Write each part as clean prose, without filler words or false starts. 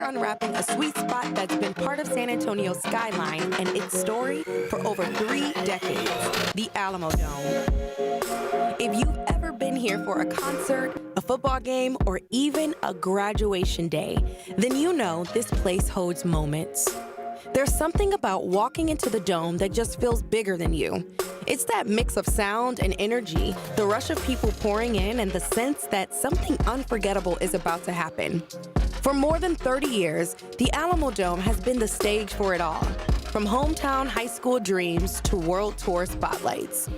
unwrapping a sweet spot that's been part of San Antonio's skyline and its story for over 3 decades, the Alamo Dome. If you've ever been here for a concert, a football game, or even a graduation day, then you know this place holds moments. There's something about walking into the Dome that just feels bigger than you. It's that mix of sound and energy, the rush of people pouring in, and the sense that something unforgettable is about to happen. For more than 30 years, the Alamo Dome has been the stage for it all, from hometown high school dreams to world tour spotlights.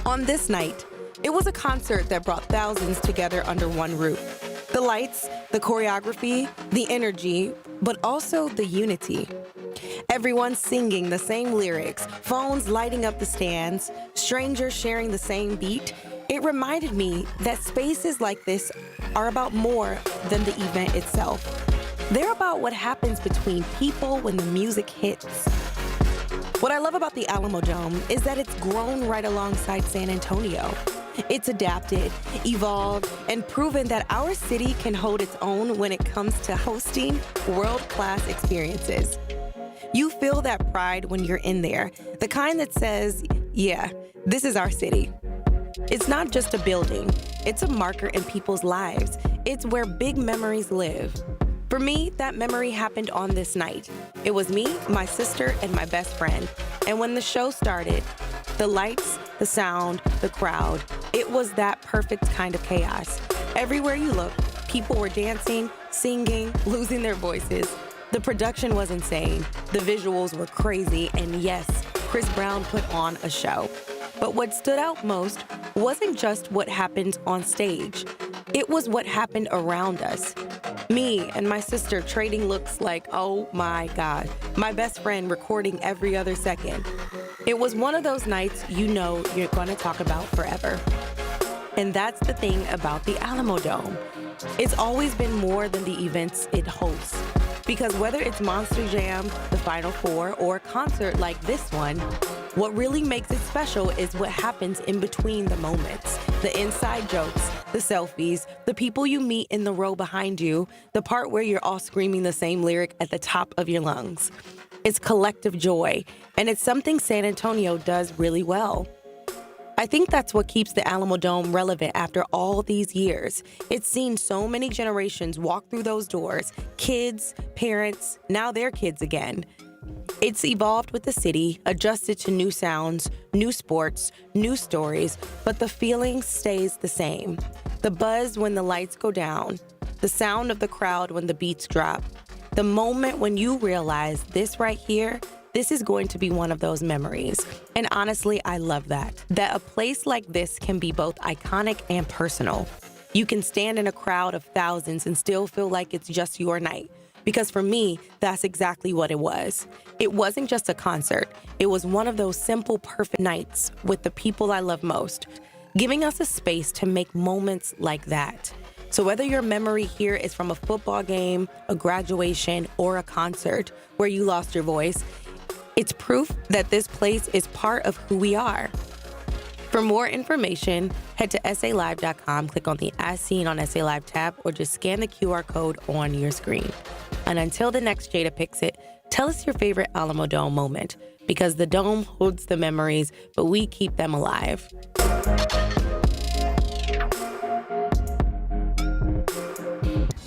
On this night, it was a concert that brought thousands together under one roof. The lights, the choreography, the energy, but also the unity. Everyone singing the same lyrics, phones lighting up the stands, strangers sharing the same beat. It reminded me that spaces like this are about more than the event itself. They're about what happens between people when the music hits. What I love about the Alamo Dome is that it's grown right alongside San Antonio. It's adapted, evolved, and proven that our city can hold its own when it comes to hosting world-class experiences. You feel that pride when you're in there, the kind that says, yeah, this is our city. It's not just a building, it's a marker in people's lives. It's where big memories live. For me, that memory happened on this night. It was me, my sister, and my best friend. And when the show started, the lights, the sound, the crowd, it was that perfect kind of chaos. Everywhere you look, people were dancing, singing, losing their voices. The production was insane, the visuals were crazy, and yes, Chris Brown put on a show. But what stood out most wasn't just what happened on stage. It was what happened around us. Me and my sister trading looks like, oh my God, my best friend recording every other second. It was one of those nights you know you're gonna talk about forever. And that's the thing about the Alamo Dome. It's always been more than the events it hosts. Because whether it's Monster Jam, the Final Four, or a concert like this one, what really makes it special is what happens in between the moments. The inside jokes, the selfies, the people you meet in the row behind you, the part where you're all screaming the same lyric at the top of your lungs. It's collective joy, and it's something San Antonio does really well. I think that's what keeps the Alamo Dome relevant after all these years. It's seen so many generations walk through those doors, kids, parents, now their kids again. It's evolved with the city, adjusted to new sounds, new sports, new stories, but the feeling stays the same. The buzz when the lights go down, the sound of the crowd when the beats drop, the moment when you realize this right here, this is going to be one of those memories. And honestly, I love that a place like this can be both iconic and personal. You can stand in a crowd of thousands and still feel like it's just your night. Because for me, that's exactly what it was. It wasn't just a concert. It was one of those simple, perfect nights with the people I love most, giving us a space to make moments like that. So whether your memory here is from a football game, a graduation, or a concert where you lost your voice, it's proof that this place is part of who we are. For more information, head to SALive.com, click on the As Seen on SA Live tab, or just scan the QR code on your screen. And until the next Jada Pickett, tell us your favorite Alamo Dome moment, because the Dome holds the memories, but we keep them alive.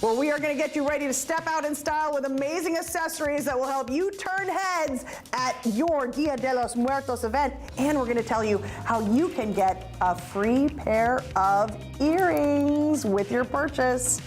Well, we are going to get you ready to step out in style with amazing accessories that will help you turn heads at your Dia de los Muertos event. And we're going to tell you how you can get a free pair of earrings with your purchase.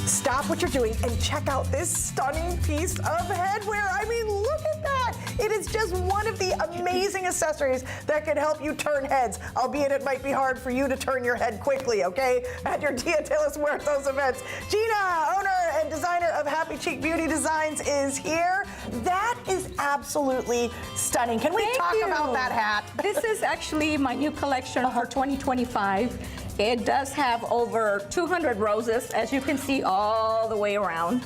Stop what you're doing and check out this stunning piece of headwear. I mean, look at that. It is just one of the amazing accessories that can help you turn heads, albeit it might be hard for you to turn your head quickly, okay, at your Dia de los Muertos events. Gina, owner and designer of Happy Cheek Beauty Designs, is here. That is absolutely stunning. Can we talk about that hat? This is actually my new collection for 2025. It does have over 200 roses, as you can see, all the way around.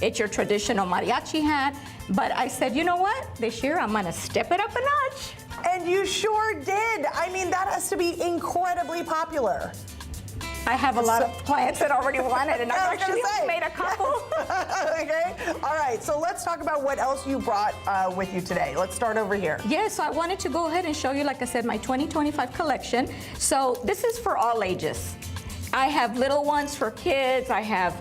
It's your traditional mariachi hat, but I said, you know what? This year I'm gonna step it up a notch. And you sure did. I mean, that has to be incredibly popular. I have a lot of clients that already want it, and I've actually made a couple. Okay, all right, so let's talk about what else you brought with you today. Let's start over here. Yes, so I wanted to go ahead and show you, like I said, my 2025 collection. So this is for all ages. I have little ones for kids. I have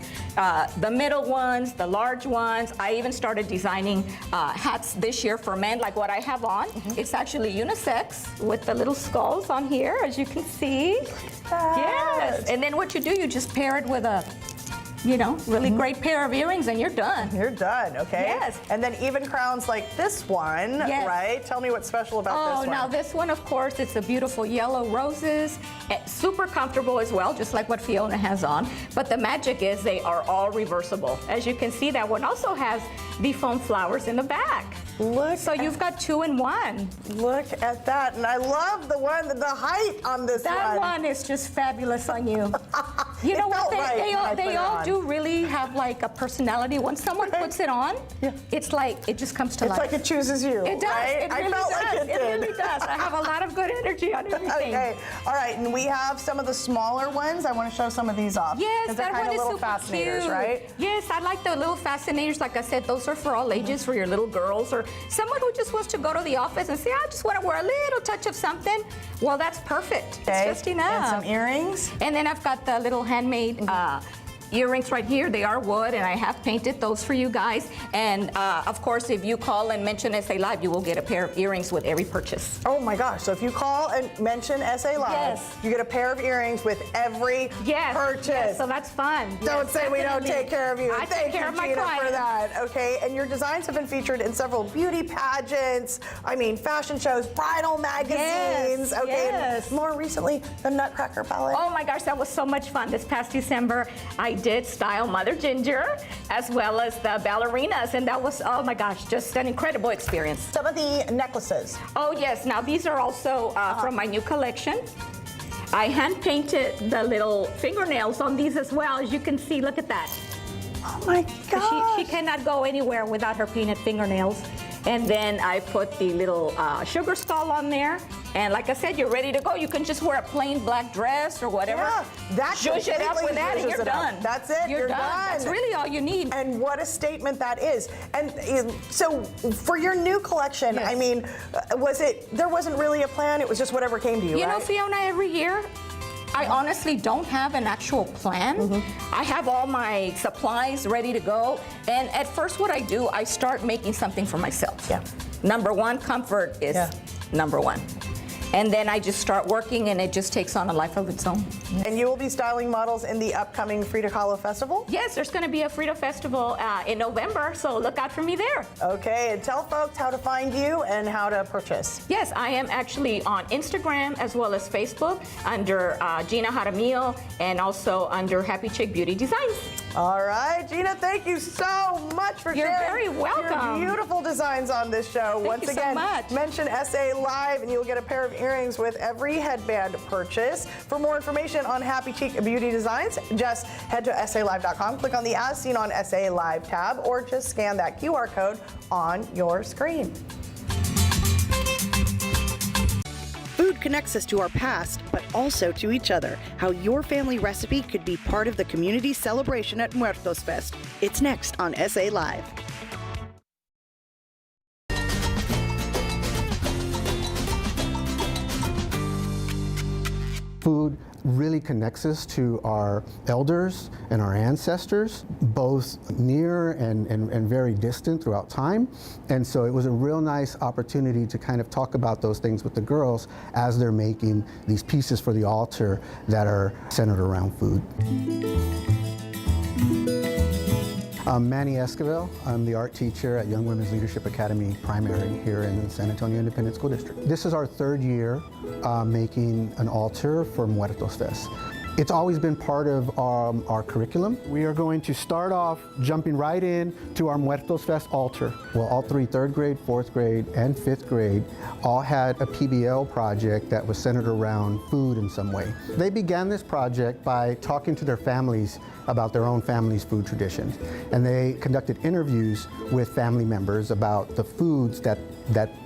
the middle ones, the large ones. I even started designing hats this year for men, like what I have on. It's actually unisex with the little skulls on here, as you can see. Yes, and then what you do, you just pair it with a really great pair of earrings, and you're done. You're done, okay? Yes. And then even crowns like this one, right? Tell me what's special about this one. Oh, now this one, of course, it's a beautiful yellow roses. Super comfortable as well, just like what Fiona has on. But the magic is they are all reversible. As you can see, that one also has the foam flowers in the back. Look. So you've got 2 in 1. Look at that. And I love the height on this one. That one is just fabulous on you. You know what? They all do really have like a personality. When someone puts it on, it's like it just comes to life. It's like it chooses you. It does. Right? It really felt does. like it did. It really does. I have a lot of good energy on everything. Okay. All right. And we have some of the smaller ones. I want to show some of these off. Yes, that one is super fascinators, cute. Right? Yes, I like the little fascinators. Like I said, those are for all ages, for your little girls or someone who just wants to go to the office and say, I just want to wear a little touch of something. Well, that's perfect. Okay. It's just enough. And some earrings. And then I've got the little handmade earrings right here. They are wood, and I have painted those for you guys. And of course, if you call and mention SA Live, you will get a pair of earrings with every purchase. Oh my gosh. So if you call and mention SA Live, you get a pair of earrings with every purchase. Yes, so that's fun. Don't say we don't take care of you. I take care of my Gina, clients. for that. Okay, and your designs have been featured in several beauty pageants, fashion shows, bridal magazines. And more recently, the Nutcracker Ballet. Oh my gosh, that was so much fun. This past December, I did style Mother Ginger as well as the ballerinas, and that was, oh my gosh, just an incredible experience. Some of the necklaces. Oh yes, now these are also from my new collection. I hand painted the little fingernails on these as well. As you can see, look at that. Oh my gosh. She cannot go anywhere without her painted fingernails. And then I put the little sugar skull on there. And like I said, you're ready to go. You can just wear a plain black dress or whatever. Yeah, that zhuzh it up with that and you're done. That's it, you're done. That's really all you need. And what a statement that is. And so for your new collection, there wasn't really a plan, it was just whatever came to you, You know, Fiona, every year, I honestly don't have an actual plan. I have all my supplies ready to go. And at first what I do, I start making something for myself. Yeah. Number one, comfort is number one. And then I just start working, and it just takes on a life of its own. And you will be styling models in the upcoming Frida Kahlo Festival? Yes, there's going to be a Frida Festival in November, so look out for me there. Okay, and tell folks how to find you and how to purchase. Yes, I am actually on Instagram as well as Facebook under Gina Jaramillo and also under Happy Chick Beauty Designs. All right, Gina, thank you so much for sharing. You're very welcome. Your beautiful designs on this show. Thank you so much. Mention SA Live and you'll get a pair of earrings with every headband purchase. For more information on Happy Cheek Beauty Designs, just head to SALive.com, click on the As Seen on SA Live tab, or just scan that QR code on your screen. Food connects us to our past, but also to each other. How your family recipe could be part of the community celebration at Muertos Fest. It's next on SA Live. Food really connects us to our elders and our ancestors, both near and very distant throughout time. And so it was a real nice opportunity to kind of talk about those things with the girls as they're making these pieces for the altar that are centered around food. I'm Manny Esquivel. I'm the art teacher at Young Women's Leadership Academy Primary here in the San Antonio Independent School District. This is our third year making an altar for Muertos Fest. It's always been part of our curriculum. We are going to start off jumping right in to our Muertos Fest altar. Well, all three, third grade, fourth grade, and fifth grade, all had a PBL project that was centered around food in some way. They began this project by talking to their families about their own family's food traditions. And they conducted interviews with family members about the foods that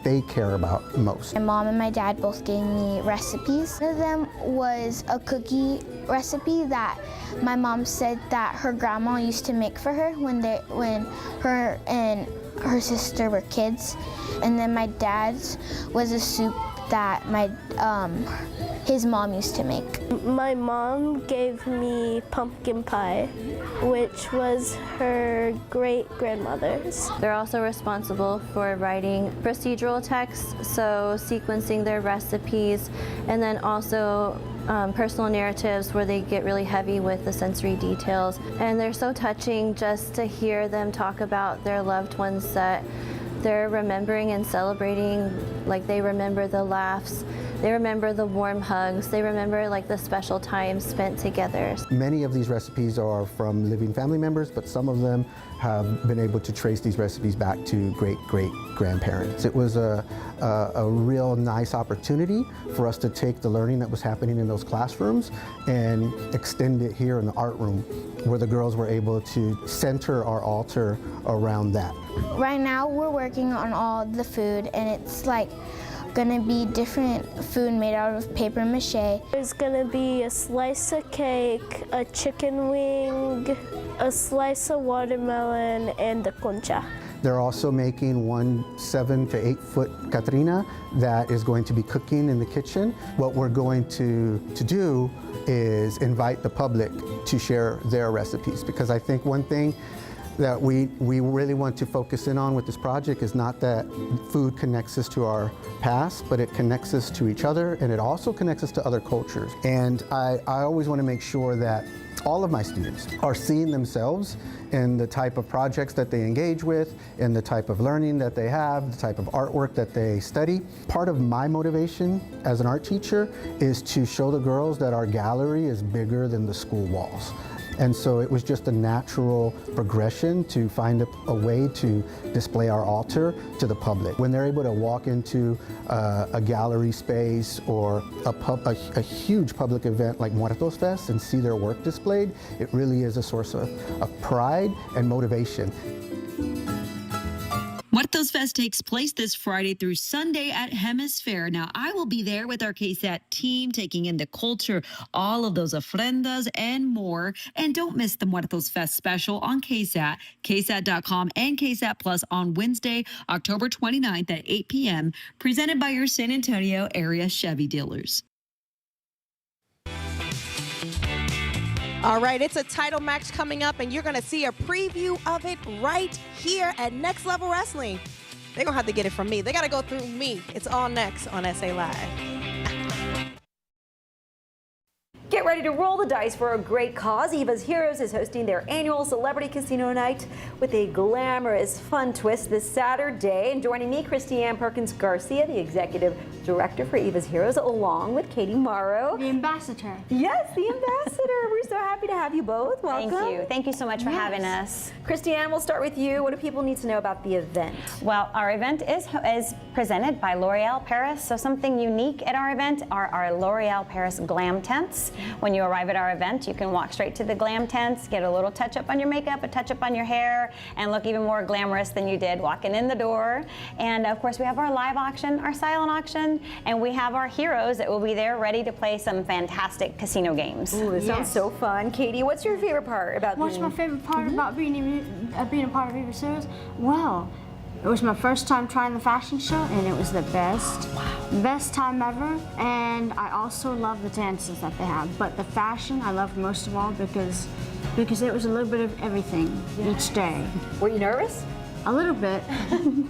they care about most. My mom and my dad both gave me recipes. One of them was a cookie recipe that my mom said that her grandma used to make for her when her and her sister were kids. And then my dad's was a soup that his mom used to make. My mom gave me pumpkin pie, which was her great-grandmother's. They're also responsible for writing procedural texts, so sequencing their recipes, and then also personal narratives where they get really heavy with the sensory details. And they're so touching just to hear them talk about their loved ones that they're remembering and celebrating. Like, they remember the laughs, they remember the warm hugs, they remember like the special times spent together. Many of these recipes are from living family members, but some of them have been able to trace these recipes back to great-great-grandparents. It was a real nice opportunity for us to take the learning that was happening in those classrooms and extend it here in the art room, where the girls were able to center our altar around that. Right now we're working on all the food, and it's like gonna be different food made out of paper mache. There's gonna be a slice of cake, a chicken wing, a slice of watermelon, and a concha. They're also making one 7 to 8 foot Catrina that is going to be cooking in the kitchen. What we're going to do is invite the public to share their recipes, because I think one thing that we really want to focus in on with this project is not that food connects us to our past, but it connects us to each other, and it also connects us to other cultures. And I always want to make sure that all of my students are seeing themselves in the type of projects that they engage with, in the type of learning that they have, the type of artwork that they study. Part of my motivation as an art teacher is to show the girls that our gallery is bigger than the school walls. And so it was just a natural progression to find a way to display our altar to the public. When they're able to walk into a gallery space or a huge public event like Muertos Fest and see their work displayed, it really is a source of pride and motivation. Muertos Fest takes place this Friday through Sunday at Hemisphere. Now, I will be there with our KSAT team, taking in the culture, all of those ofrendas and more. And don't miss the Muertos Fest special on KSAT, KSAT.com, and KSAT Plus on Wednesday, October 29th at 8 p.m., presented by your San Antonio area Chevy dealers. All right, it's a title match coming up, and you're going to see a preview of it right here at Next Level Wrestling. They're going to have to get it from me. They got to go through me. It's all next on SA Live. Get ready to roll the dice for a great cause. Eva's Heroes is hosting their annual Celebrity Casino Night with a glamorous, fun twist this Saturday. And joining me, Christiane Perkins-Garcia, the Executive Director for Eva's Heroes, along with Katie Morrow. The ambassador. Yes, the ambassador. We're so happy to have you both. Welcome. Thank you. Thank you so much for having us. Christiane, we'll start with you. What do people need to know about the event? Well, our event is presented by L'Oreal Paris. So something unique at our event are our L'Oreal Paris glam tents. When you arrive at our event, you can walk straight to the glam tents, get a little touch up on your makeup, a touch up on your hair, and look even more glamorous than you did walking in the door. And of course, we have our live auction, our silent auction, and we have our heroes that will be there ready to play some fantastic casino games. Ooh, it sounds so fun. Katie, what's your favorite part about What's my favorite part about being a part of Eva's Heroes? Well, it was my first time trying the fashion show, and it was the best. Wow. Best time ever. And I also love the dances that they have. But the fashion I loved most of all because it was a little bit of everything each day. Were you nervous? A little bit.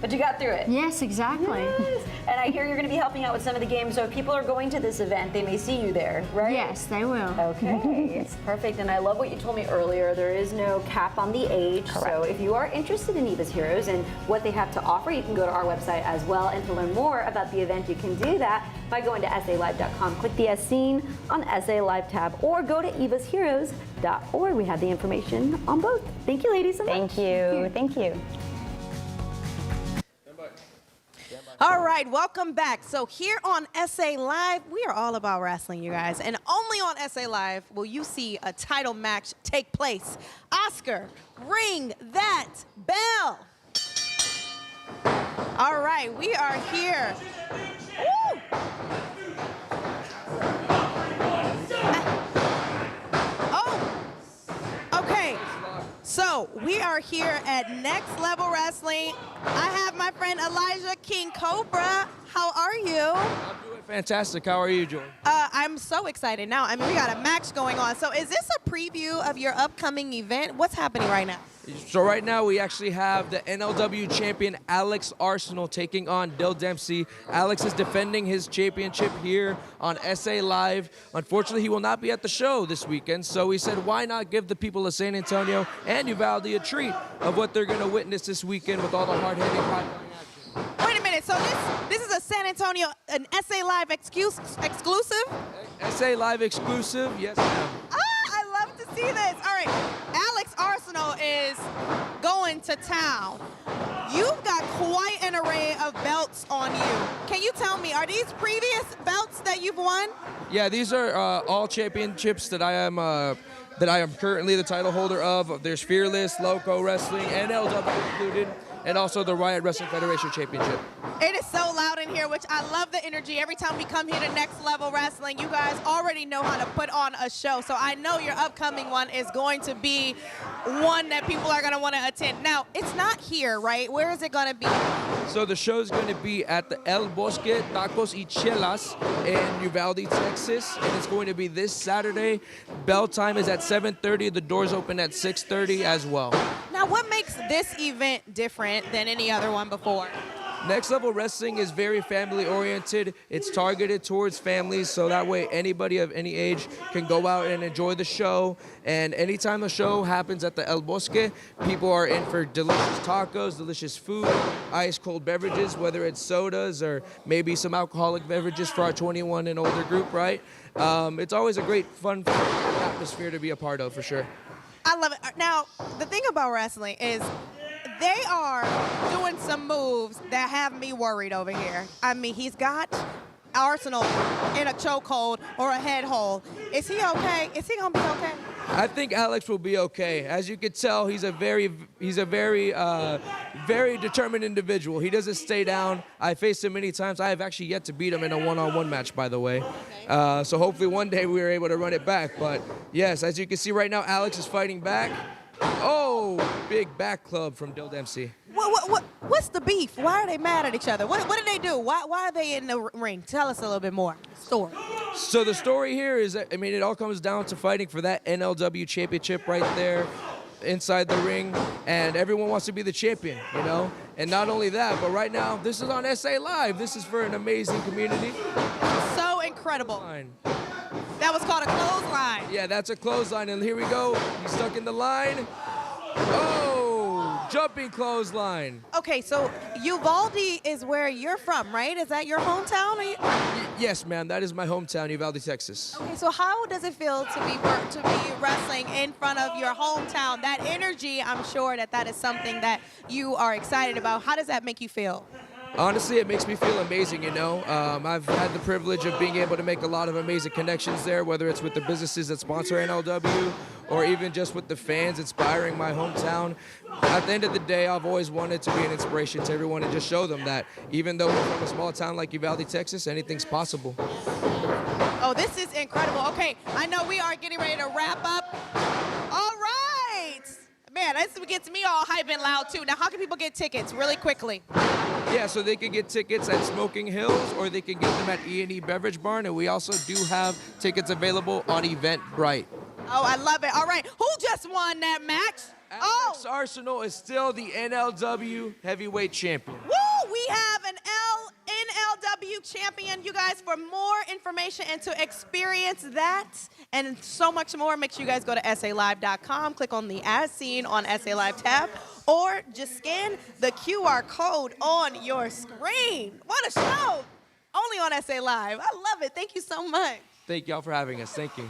But you got through it. Yes, exactly. Yes. And I hear you're going to be helping out with some of the games, so if people are going to this event, they may see you there, right? Yes, they will. Okay, perfect. And I love what you told me earlier. There is no cap on the age. Correct. So if you are interested in Eva's Heroes and what they have to offer, you can go to our website as well. And to learn more about the event, you can do that by going to SALive.com. Click the As Seen on SA Live tab, or go to evasheroes.org. We have the information on both. Thank you, ladies, so much. Thank you. Thank you. All right, welcome back. So here on SA Live, we are all about wrestling, you guys. And only on SA Live will you see a title match take place. Oscar, ring that bell. All right, we are here. Woo! Okay, so we are here at Next Level Wrestling. I have my friend Elijah King Cobra. How are you? I'm doing fantastic. How are you, Joy? I'm so excited now. I mean, we got a match going on. So is this a preview of your upcoming event? What's happening right now? So right now we actually have the NLW champion Alex Arsenal taking on Dill Dempsey. Alex is defending his championship here on SA Live. Unfortunately, he will not be at the show this weekend, so we said why not give the people of San Antonio and Uvalde a treat of what they're going to witness this weekend with all the hard-hitting action. Wait a minute. So this is a San Antonio, an SA Live exclusive? SA Live exclusive, yes ma'am. I love to see this. All right, Alex Arsenal is going to town. You've got quite an array of belts on you. Can you tell me, are these previous belts that you've won? Yeah, these are all championships that I am currently the title holder of. There's Fearless, Loco Wrestling, NLW included, and also the Riot Wrestling Federation Championship. It is so loud in here, which I love the energy. Every time we come here to Next Level Wrestling, you guys already know how to put on a show. So I know your upcoming one is going to be one that people are going to want to attend. Now, it's not here, right? Where is it going to be? So the show is going to be at the El Bosque Tacos y Chelas in Uvalde, Texas, and it's going to be this Saturday. Bell time is at 7:30. The doors open at 6:30 as well. Now, what makes this event different than any other one before? Next Level Wrestling is very family-oriented. It's targeted towards families, so that way anybody of any age can go out and enjoy the show. And anytime the show happens at the El Bosque, people are in for delicious tacos, delicious food, ice-cold beverages, whether it's sodas or maybe some alcoholic beverages for our 21 and older group, right? It's always a great, fun atmosphere to be a part of, for sure. I love it. Now, the thing about wrestling is they are doing some moves that have me worried over here. I mean, he's got Arsenal in a chokehold or a head hold. Is he okay? Is he gonna be okay? I think Alex will be okay. As you can tell, he's a very determined individual. He doesn't stay down. I faced him many times. I have actually yet to beat him in a one-on-one match, by the way. So hopefully one day we are able to run it back. But yes, as you can see right now, Alex is fighting back. Oh, big back club from Dill Dempsey. What's the beef? Why are they mad at each other? What did they do? Why are they in the ring? Tell us a little bit more. Story. So the story here is that, I mean, it all comes down to fighting for that NLW championship right there inside the ring, and everyone wants to be the champion, you know? And not only that, but right now, this is on SA Live. This is for an amazing community. So incredible. That was called a clothesline. Yeah, that's a clothesline, and here we go. He's stuck in the line. Oh, jumping clothesline. Okay, so Uvalde is where you're from, right? Is that your hometown? Yes, ma'am, that is my hometown, Uvalde, Texas. Okay, so how does it feel to be wrestling in front of your hometown? That energy, I'm sure that is something that you are excited about. How does that make you feel? Honestly, it makes me feel amazing, you know. I've had the privilege of being able to make a lot of amazing connections there, whether it's with the businesses that sponsor NLW or even just with the fans inspiring my hometown. At the end of the day, I've always wanted to be an inspiration to everyone and just show them that even though we're from a small town like Uvalde, Texas, anything's possible. Oh, this is incredible. Okay, I know we are getting ready to wrap up. All right. Man, this gets me all hype and loud, too. Now, how can people get tickets really quickly? Yeah, so they can get tickets at Smoking Hills or they can get them at E&E Beverage Barn, and we also do have tickets available on Eventbrite. Oh, I love it. All right, who just won that match? Alex Arsenal is still the NLW heavyweight champion. Woo! We have an NLW champion. You guys, for more information and to experience that and so much more, make sure you guys go to SALive.com, click on the As Seen on SA Live tab, or just scan the QR code on your screen. What a show! Only on SA Live. I love it. Thank you so much. Thank y'all for having us. Thank you.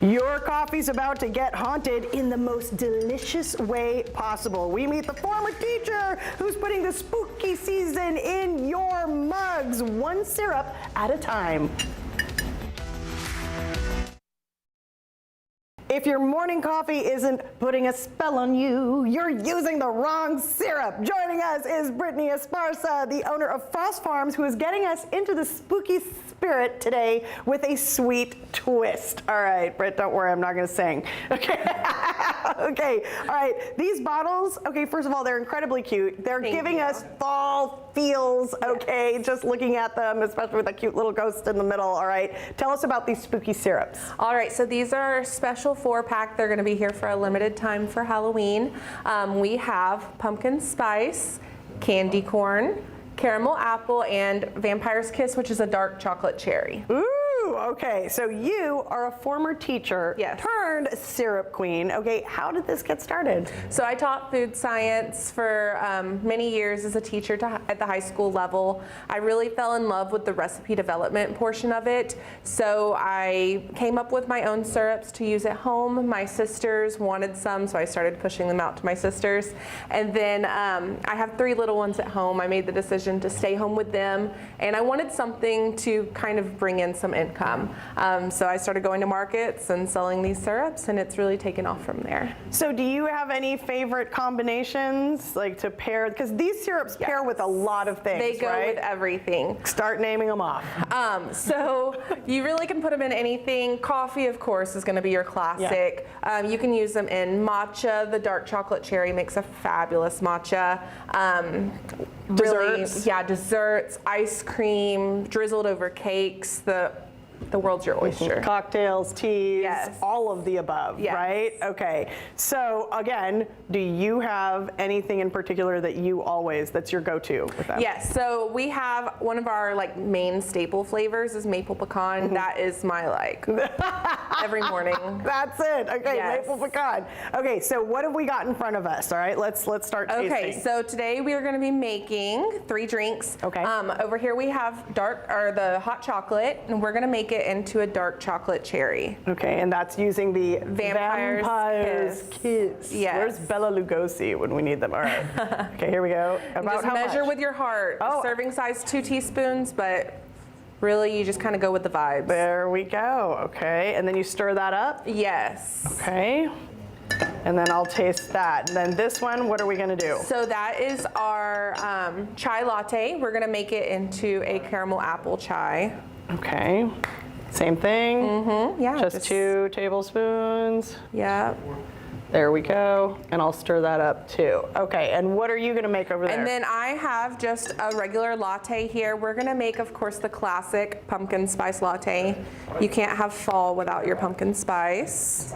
Your coffee's about to get haunted in the most delicious way possible. We meet the former teacher who's putting the spooky season in your mugs, one syrup at a time. If your morning coffee isn't putting a spell on you, you're using the wrong syrup. Joining us is Brittany Esparza, the owner of Frost Farms, who is getting us into the spooky spirit today with a sweet twist. All right, Britt, don't worry, I'm not gonna sing. Okay, okay, all right. These bottles, okay, first of all, they're incredibly cute. They're giving us fall feels, okay, just looking at them, especially with a cute little ghost in the middle, all right. Tell us about these spooky syrups. All right, so these are special 4-pack. They're gonna be here for a limited time for Halloween. We have pumpkin spice, candy corn, caramel apple, and vampire's kiss, which is a dark chocolate cherry. Ooh, okay, so you are a former teacher turned syrup queen. Okay, how did this get started? So I taught food science for many years as a teacher at the high school level. I really fell in love with the recipe development portion of it. So I came up with my own syrups to use at home. My sisters wanted some, so I started pushing them out to my sisters. And then I have 3 little ones at home. I made the decision to stay home with them, and I wanted something to kind of bring in some income. So I started going to markets and selling these syrups, and it's really taken off from there. So do you have any favorite combinations, like to pair, because these syrups pair with a lot of things, They go right? with everything. Start naming them off. So you really can put them in anything. Coffee, of course, is going to be your classic. You can use them in matcha. The dark chocolate cherry makes a fabulous matcha. Desserts? Really, desserts, ice cream, drizzled over cakes. The world's your oyster. Cocktails, teas, all of the above, right? Okay, so again, do you have anything in particular that that's your go-to with them? Yes, so we have one of our main staple flavors is maple pecan. That is my every morning. That's it, okay, maple pecan. Okay, so what have we got in front of us, all right? Let's start tasting. Okay, so today we are gonna be making 3 drinks. Okay. Over here we have the hot chocolate, and we're gonna make it into a dark chocolate cherry. Okay, and that's using the Vampire's Kiss. Yes. Where's Bella Lugosi when we need them? All right. Okay, here we go. Just measure with your heart. Serving size 2 teaspoons, but really you just kind of go with the vibes. There we go. Okay, and then you stir that up? Yes. Okay. And then I'll taste that. And then this one, what are we gonna do? So that is our chai latte. We're gonna make it into a caramel apple chai. Okay. Same thing? Mm-hmm, yeah. Just 2 tablespoons? Yeah. There we go. And I'll stir that up too. Okay, and what are you gonna make over there? And then I have just a regular latte here. We're gonna make, of course, the classic pumpkin spice latte. You can't have fall without your pumpkin spice.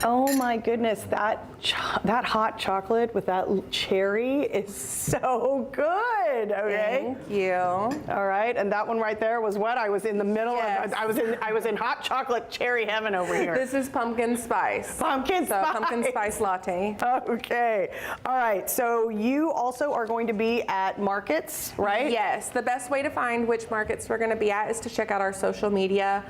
Oh my goodness, that hot chocolate with that cherry is so good. Okay. Thank you. All right, and that one right there was what? I was in the middle of. I was in hot chocolate cherry heaven over here. This is pumpkin spice. Pumpkin spice. Pumpkin spice latte. Okay. All right. So you also are going to be at markets, right? Yes. The best way to find which markets we're going to be at is to check out our social media,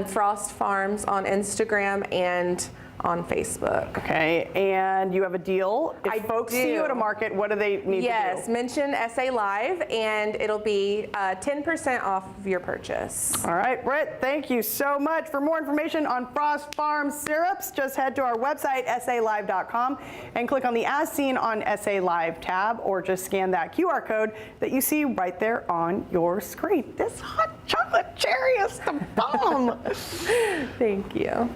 Frost Farms on Instagram and on Facebook. Okay, and you have a deal. If folks see you at a market, what do they need to do? Yes, mention SA Live, and it'll be 10% off of your purchase. All right, Britt, thank you so much. For more information on Frost Farms syrups, just head to our website, salive.com, and click on the As Seen on SA Live tab, or just scan that QR code that you see right there on your screen. This hot chocolate cherry is the bomb. Thank you.